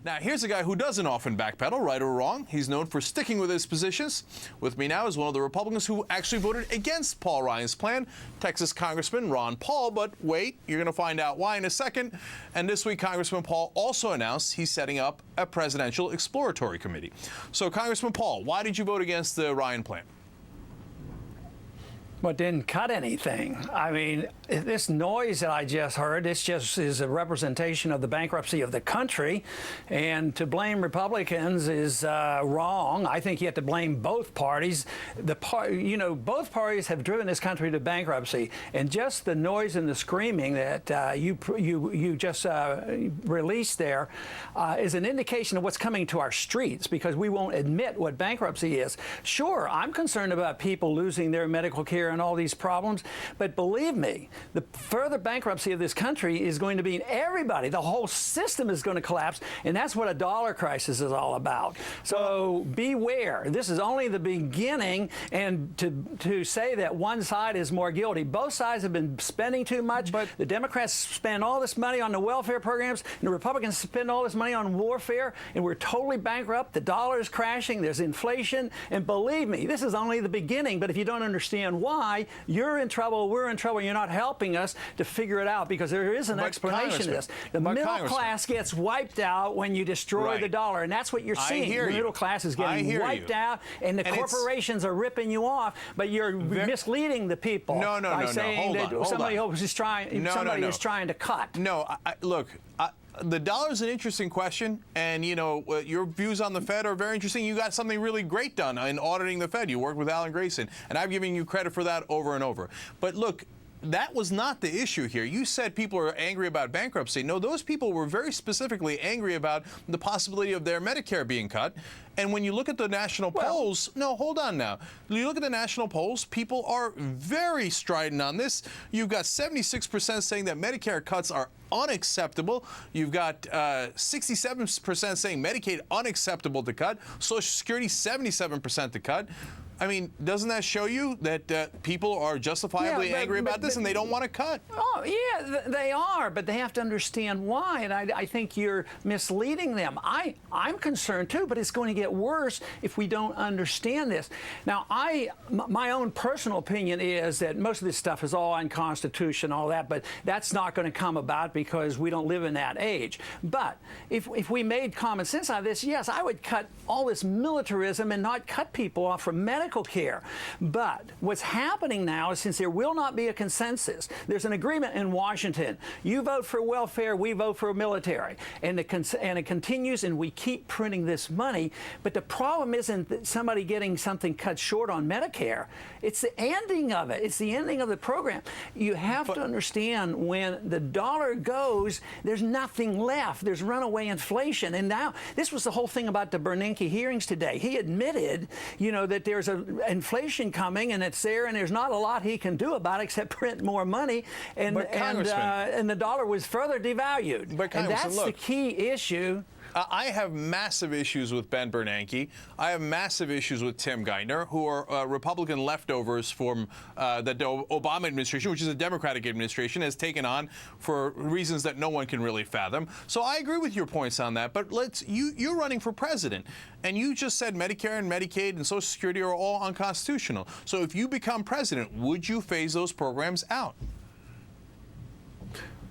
Now, here's a guy who doesn't often backpedal, right or wrong. He's known for sticking with his positions. With me now is one of the Republicans who actually voted against Paul Ryan's plan, Texas Congressman Ron Paul. But wait, you're going to find out why in a second. And this week, Congressman Paul also announced he's setting up a presidential exploratory committee. So, Congressman Paul, why did you vote against the Ryan plan? Well, it didn't cut anything. I mean, this noise that I just heard, this just is a representation of the bankruptcy of the country. And to blame Republicans is wrong. I think you have to blame both parties. Both parties have driven this country to bankruptcy. And just the noise and the screaming that you just released there is an indication of what's coming to our streets, because we won't admit what bankruptcy is. Sure, I'm concerned about people losing their medical care and all these problems, but believe me, the further bankruptcy of this country is going to be everybody. The whole system is going to collapse, and that's what a dollar crisis is all about. So beware. This is only the beginning, and to say that one side is more guilty. Both sides have been spending too much. But the Democrats spend all this money on the welfare programs, and the Republicans spend all this money on warfare, and we're totally bankrupt. The dollar is crashing. There's inflation, and believe me, this is only the beginning. But if you don't understand why, you're in trouble, we're in trouble, you're not helping us to figure it out, because there is an explanation to this. The middle class gets wiped out when you destroy the dollar, and that's what you're seeing. The middle class is getting wiped out, and the corporations are ripping you off, but you're misleading the people by saying that somebody is trying to cut. No, look, the dollar is an interesting question, and your views on the Fed are very interesting. You got something really great done in auditing the Fed. You worked with Alan Grayson, and I've given you credit for that over and over. But look, that was not the issue here. You said people are angry about bankruptcy. No, those people were very specifically angry about the possibility of their Medicare being cut. And when you look at the national polls, no, hold on now. You look at the national polls, people are very strident on this. You've got 76% saying that Medicare cuts are unacceptable. You've got 67% saying Medicaid unacceptable to cut. Social Security 77% to cut. I mean, doesn't that show you that people are justifiably angry about this and they don't want to cut? Oh, yeah, they are, but they have to understand why, and I think you're misleading them. I'm concerned, too, but it's going to get worse if we don't understand this. Now, my own personal opinion is that most of this stuff is all unconstitutional, all that, but that's not going to come about because we don't live in that age. But if we made common sense out of this, yes, I would cut all this militarism and not cut people off from medical care. But what's happening now is, since there will not be a consensus, there's an agreement in Washington. You vote for welfare, we vote for military. And it continues, and we keep printing this money. But the problem isn't that somebody getting something cut short on Medicare. It's the ending of it. It's the ending of the program. You have to understand, when the dollar goes, there's nothing left. There's runaway inflation. And now, this was the whole thing about the Bernanke hearings today. He admitted, that there's inflation coming, and it's there, and there's not a lot he can do about it except print more money, and the dollar was further devalued. And that's the key issue. I have massive issues with Ben Bernanke. I have massive issues with Tim Geithner, who are Republican leftovers from the Obama administration, which is a Democratic administration, has taken on for reasons that no one can really fathom. So I agree with your points on that. But you're running for president, and you just said Medicare and Medicaid and Social Security are all unconstitutional. So if you become president, would you phase those programs out?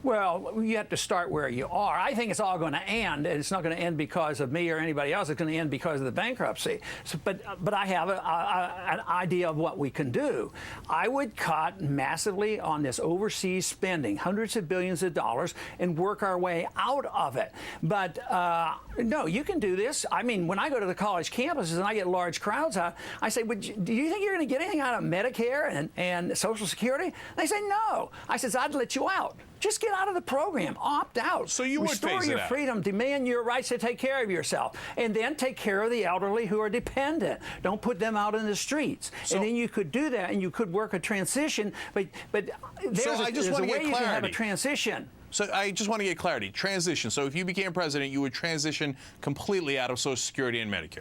Well, you have to start where you are. I think it's all going to end, and it's not going to end because of me or anybody else. It's going to end because of the bankruptcy. So, but I have an idea of what we can do. I would cut massively on this overseas spending, hundreds of billions of dollars, and work our way out of it. But no, you can do this. I mean, when I go to the college campuses and I get large crowds out, I say, do you think you're going to get anything out of Medicare and Social Security? And they say, no. I said, I'd let you out. Just get out of the program. Opt out. So you would phase it out. Restore your freedom. Demand your rights to take care of yourself. And then take care of the elderly who are dependent. Don't put them out in the streets. And then you could do that, and you could work a transition. But there's a way you can have a transition. So I just want to get clarity. Transition. So if you became president, you would transition completely out of Social Security and Medicare.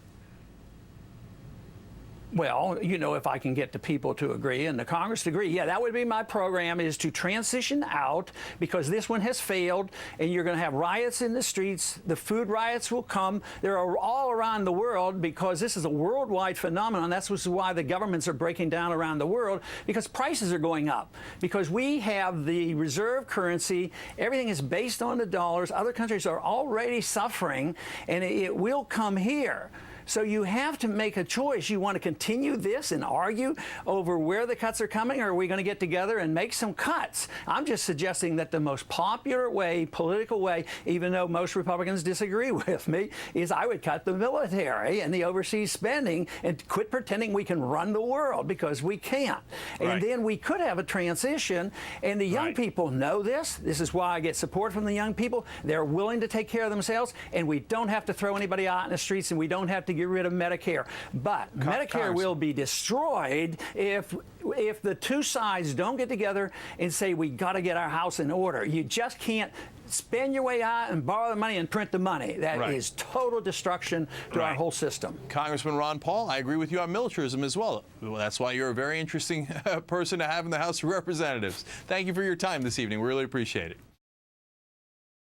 Well, you know, if I can get the people to agree and the Congress to agree, yeah, that would be my program, is to transition out, because this one has failed, and you're going to have riots in the streets. The food riots will come. They're all around the world, because this is a worldwide phenomenon. That's why the governments are breaking down around the world, because prices are going up. Because we have the reserve currency. Everything is based on the dollars. Other countries are already suffering, and it will come here. So you have to make a choice. You want to continue this and argue over where the cuts are coming, or are we going to get together and make some cuts? I'm just suggesting that the most popular way, political way, even though most Republicans disagree with me, is I would cut the military and the overseas spending and quit pretending we can run the world, because we can't. Right. And then we could have a transition, and the young people know this. This is why I get support from the young people. They're willing to take care of themselves, and we don't have to throw anybody out in the streets, and we don't have to get rid of Medicare. But Medicare will be destroyed if the two sides don't get together and say we got to get our house in order. You just can't spend your way out and borrow the money and print the money. That is total destruction to our whole system. Congressman Ron Paul, I agree with you on militarism as well. That's why you're a very interesting person to have in the House of Representatives. Thank you for your time this evening. We really appreciate it.